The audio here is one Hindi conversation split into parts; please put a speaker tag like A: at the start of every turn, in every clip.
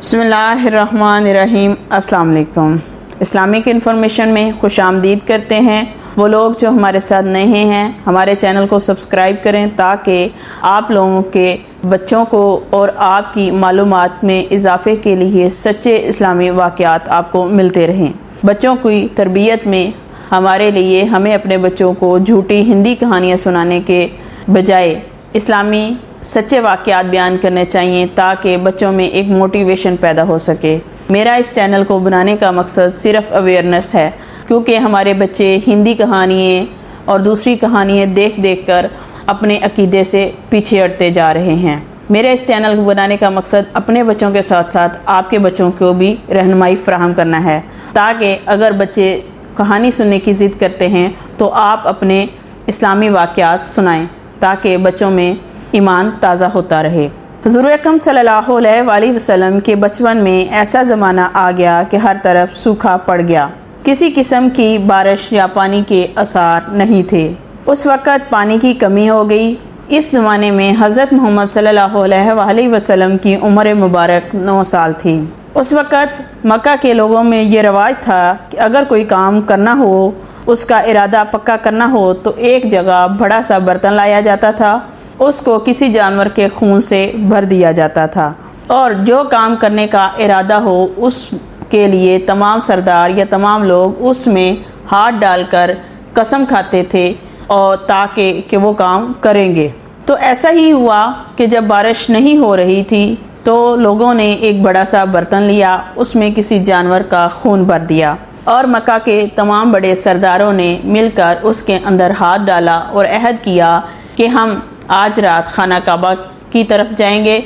A: बिस्मिल्लाहिर्रहमानिर्रहीम। अस्सलाम वालेकुम। इस्लामिक इन्फॉर्मेशन में खुशामदीद करते हैं। वो लोग जो हमारे साथ नए हैं हमारे चैनल को सब्सक्राइब करें ताकि आप लोगों के बच्चों को और आपकी मालूमात में इजाफे के लिए सच्चे इस्लामी वाक़यात आपको मिलते रहें। बच्चों की तरबियत में हमारे लिए हमें अपने बच्चों को झूठी हिंदी कहानियाँ सुनाने के बजाय इस्लामी सच्चे वाक़यात बयान करने चाहिए ताकि बच्चों में एक मोटिवेशन पैदा हो सके। मेरा इस चैनल को बनाने का मकसद सिर्फ अवेयरनेस है, क्योंकि हमारे बच्चे हिंदी कहानियाँ और दूसरी कहानियाँ देख देख कर अपने अकीदे से पीछे हटते जा रहे हैं। मेरे इस चैनल को बनाने का मकसद अपने बच्चों के साथ साथ आपके बच्चों को भी रहनुमाई फराहम करना है, ताकि अगर बच्चे कहानी सुनने की ज़िद करते हैं तो आप अपने इस्लामी वाक़यात सुनाएं ताकि बच्चों में ईमान ताज़ा होता रहे। हुज़ूर अकरम सल्लल्लाहु अलैहि वसल्लम के बचपन में ऐसा ज़माना आ गया कि हर तरफ सूखा पड़ गया, किसी किस्म की बारिश या पानी के आसार नहीं थे। उस वक़्त पानी की कमी हो गई। इस ज़माने में हज़रत मोहम्मद सल्लल्लाहु अलैहि वसल्लम की उम्र मुबारक 9 साल थी। उस वक़्त मक्का के लोगों में ये रवाज था कि अगर कोई काम करना हो, उसका इरादा पक्का करना हो तो एक जगह बड़ा सा बर्तन लाया जाता था, उसको किसी जानवर के खून से भर दिया जाता था और जो काम करने का इरादा हो उसके लिए तमाम सरदार या तमाम लोग उसमें हाथ डालकर कसम खाते थे और ताकि कि वो काम करेंगे। तो ऐसा ही हुआ कि जब बारिश नहीं हो रही थी तो लोगों ने एक बड़ा सा बर्तन लिया, उसमें किसी जानवर का खून भर दिया और मक्का के तमाम बड़े सरदारों ने मिलकर उसके अंदर हाथ डाला और अहद किया कि हम आज रात खाना काबा की तरफ जाएंगे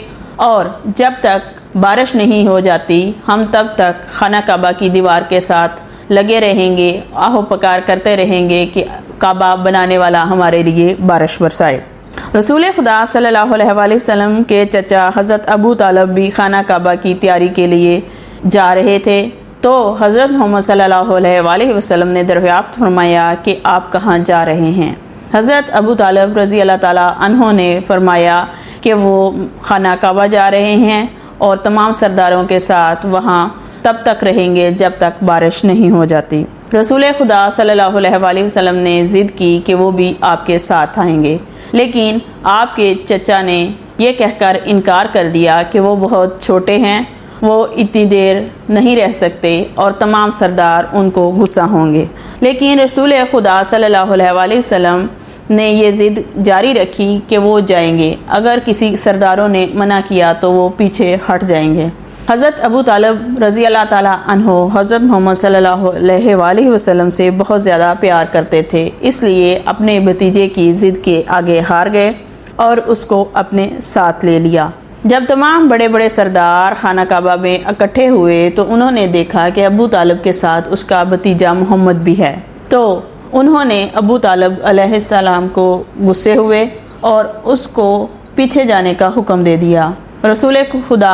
A: और जब तक बारिश नहीं हो जाती हम तब तक खाना काबा की दीवार के साथ लगे रहेंगे, आहो पकार करते रहेंगे कि काबा बनाने वाला हमारे लिए बारिश बरसाए। रसूल खुदा सल्लल्लाहु अलैहि वसल्लम के चचा हज़रत अबू तालब भी खाना काबा की तैयारी के लिए जा रहे थे। तो हज़रत मोहम्मद सल्लल्लाहु अलैहि वसल्लम ने दरियाफ़्त फरमाया कि आप कहाँ जा रहे हैं। हज़रत अबू तालब रज़ी अल्लाह ताला अन्हों ने फरमाया कि वो खाना काबा जा रहे हैं और तमाम सरदारों के साथ वहाँ तब तक रहेंगे जब तक बारिश नहीं हो जाती। रसूल खुदा सल्लल्लाहु अलैहि वसल्लम ने ज़िद की कि वो भी आपके साथ आएंगे, लेकिन आपके चचा ने ये कहकर इनकार कर दिया कि वो बहुत छोटे हैं, वो इतनी देर नहीं रह सकते और तमाम सरदार उनको गुस्सा होंगे। लेकिन रसूल खुदा सल्लल्लाहु अलैहि वसल्लम ने ये ज़िद जारी रखी कि वो जाएंगे। अगर किसी सरदारों ने मना किया तो वो पीछे हट जाएंगे। हज़रत अबू तालब रज़ी अल्लाह ताला अन्हो हज़रत मोहम्मद सल्लल्लाहु अलैहि वसल्लम से बहुत ज़्यादा प्यार करते थे, इसलिए अपने भतीजे की ज़िद के आगे हार गए और उसको अपने साथ ले लिया। जब तमाम बड़े बड़े सरदार खाना काबा में इकट्ठे हुए तो उन्होंने देखा कि अबू तालब के साथ उसका भतीजा मोहम्मद भी है। तो उन्होंने अबू तालब अलैहिस्सलाम को गुस्से हुए और उसको पीछे जाने का हुक्म दे दिया। रसूल खुदा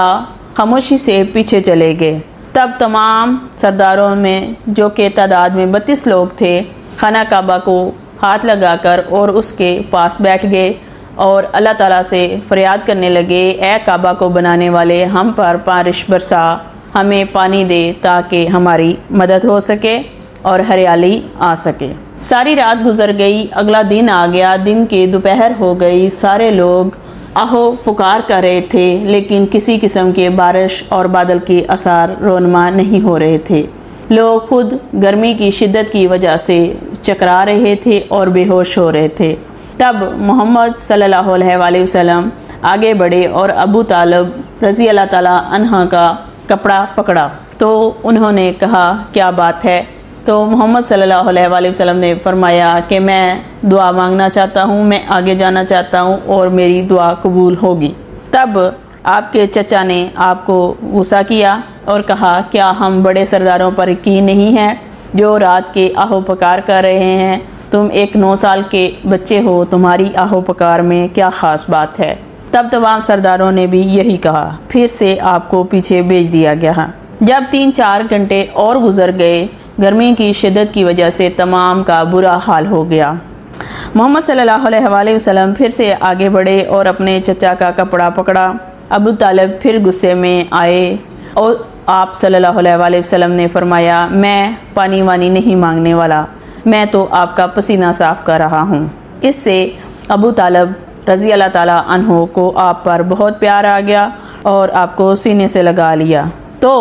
A: खामोशी से पीछे चले गए। तब तमाम सरदारों में, जो कि तादाद में 32 लोग थे, खाना काबा को हाथ लगाकर और उसके पास बैठ गए और अल्लाह ताला से फरियाद करने लगे, ए काबा को बनाने वाले, हम पर बारिश बरसा, हमें पानी दे ताकि हमारी मदद हो सके और हरियाली आ सके। सारी रात गुजर गई, अगला दिन आ गया, दिन की दोपहर हो गई। सारे लोग आहो पुकार कर रहे थे, लेकिन किसी किस्म के बारिश और बादल के आसार रोनमा नहीं हो रहे थे। लोग खुद गर्मी की शिद्दत की वजह से चकरा रहे थे और बेहोश हो रहे थे। तब मोहम्मद सल्लल्लाहु अलैहि वसल्लम आगे बढ़े और अबू तालब रज़ी अल्लाह ताला अन्हा का कपड़ा पकड़ा। तो उन्होंने कहा, क्या बात है? तो मोहम्मद सल्लल्लाहु अलैहि वसल्लम ने फरमाया कि मैं दुआ मांगना चाहता हूँ, मैं आगे जाना चाहता हूँ और मेरी दुआ कबूल होगी। तब आपके चचा ने आपको गुस्सा किया और कहा, क्या हम बड़े सरदारों पर यकीन नहीं है जो रात के आहो पकार कर रहे हैं? तुम एक 9 साल के बच्चे हो, तुम्हारी आहो पकार में क्या ख़ास बात है? तब तमाम सरदारों ने भी यही कहा। फिर से आपको पीछे भेज दिया गया। जब 3-4 घंटे और गुजर गए, गर्मी की शिद्दत की वजह से तमाम का बुरा हाल हो गया। मोहम्मद सल्लल्लाहु अलैहि वसल्लम फिर से आगे बढ़े और अपने चचा का कपड़ा पकड़ा। अबू तालिब फिर गुस्से में आए और आप सल्लल्लाहु अलैहि वसल्लम ने फरमाया, मैं पानी वानी नहीं मांगने वाला, मैं तो आपका पसीना साफ़ कर रहा हूँ। इससे अबू तालब रज़ी अल्लाह ताला अन्हो को आप पर बहुत प्यार आ गया और आपको सीने से लगा लिया। तो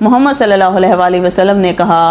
A: मोहम्मद सल्लल्लाहु अलैहि वसल्लम ने कहा,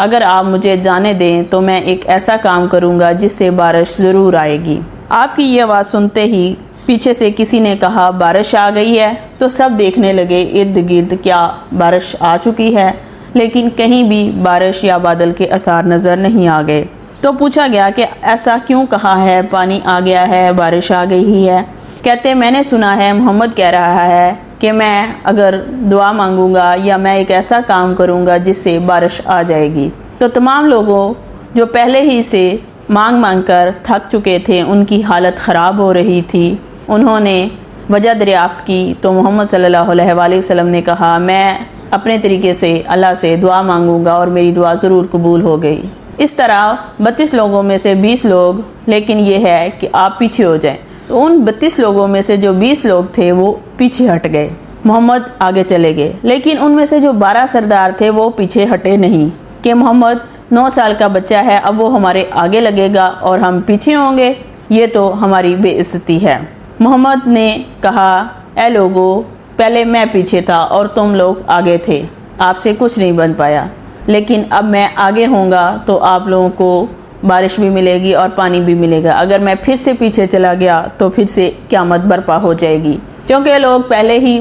A: अगर आप मुझे जाने दें तो मैं एक ऐसा काम करूँगा जिससे बारिश ज़रूर आएगी। आपकी ये आवाज़ सुनते ही पीछे से किसी ने कहा, बारिश आ गई है। तो सब देखने लगे इर्द गिर्द, क्या बारिश आ चुकी है? लेकिन कहीं भी बारिश या बादल के आसार नज़र नहीं आ गए। तो पूछा गया कि ऐसा क्यों कहा है, पानी आ गया है, बारिश आ गई ही है? कहते, मैंने सुना है मोहम्मद कह रहा है कि मैं अगर दुआ मांगूंगा या मैं एक ऐसा काम करूंगा जिससे बारिश आ जाएगी। तो तमाम लोगों जो पहले ही से मांग मांग कर थक चुके थे, उनकी हालत ख़राब हो रही थी, उन्होंने वजह दरियाफ़्त की। तो मोहम्मद सल्लल्लाहु अलैहि वसल्लम ने कहा, मैं अपने तरीके से अल्लाह से दुआ मांगूंगा और मेरी दुआ ज़रूर कबूल हो गई। इस तरह 32 लोगों में से 20 लोग, लेकिन ये है कि आप पीछे हो जाएं। तो उन 32 लोगों में से जो 20 लोग थे वो पीछे हट गए, मोहम्मद आगे चले गए। लेकिन उनमें से जो 12 सरदार थे वो पीछे हटे नहीं कि मोहम्मद 9 साल का बच्चा है, अब वो हमारे आगे लगेगा और हम पीछे होंगे, ये तो हमारी बेइज्जती है। मोहम्मद ने कहा, ए लोगो, पहले मैं पीछे था और तुम लोग आगे थे, आपसे कुछ नहीं बन पाया, लेकिन अब मैं आगे होऊंगा तो आप लोगों को बारिश भी मिलेगी और पानी भी मिलेगा। अगर मैं फिर से पीछे चला गया तो फिर से क़यामत बर्पा हो जाएगी। क्योंकि लोग पहले ही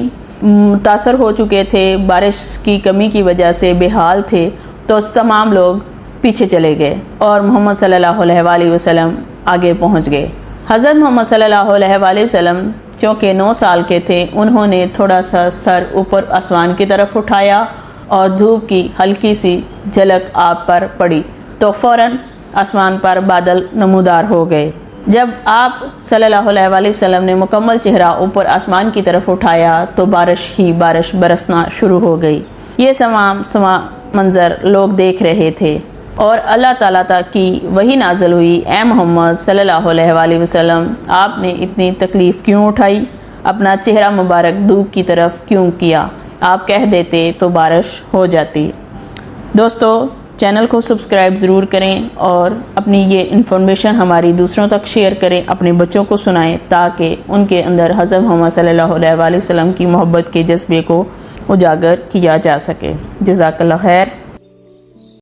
A: मुतासर हो चुके थे, बारिश की कमी की वजह से बेहाल थे, तो तमाम लोग पीछे चले गए और मोहम्मद सल्लल्लाहु अलैहि वसल्लम आगे पहुंच गए। हज़रत मोहम्मद सल्लल्लाहु अलैहि वसल्लम क्योंकि 9 साल के थे, उन्होंने थोड़ा सा सर ऊपर आसमान की तरफ उठाया और धूप की हल्की सी झलक आप पर पड़ी तो फ़ौरन आसमान पर बादल नमूदार हो गए। जब आप सल्लल्लाहु अलैहि वसल्लम ने मुकम्मल चेहरा ऊपर आसमान की तरफ उठाया तो बारिश ही बारिश बरसना शुरू हो गई। ये समा मंज़र लोग देख रहे थे और अल्लाह ताला तक की वही नाज़िल हुई, ए मोहम्मद सल्लल्लाहु अलैहि वसल्लम, आपने इतनी तकलीफ़ क्यों उठाई? अपना चेहरा मुबारक धूप की तरफ क्यों किया? आप कह देते तो बारिश हो जाती। दोस्तों, चैनल को सब्सक्राइब ज़रूर करें और अपनी ये इन्फॉर्मेशन हमारी दूसरों तक शेयर करें, अपने बच्चों को सुनाएं ताकि उनके अंदर हज़रत मोहम्मद सल्लल्लाहु अलैहि वसल्लम की मोहब्बत के जज्बे को उजागर किया जा सके। जज़ाकल्लाह खैर।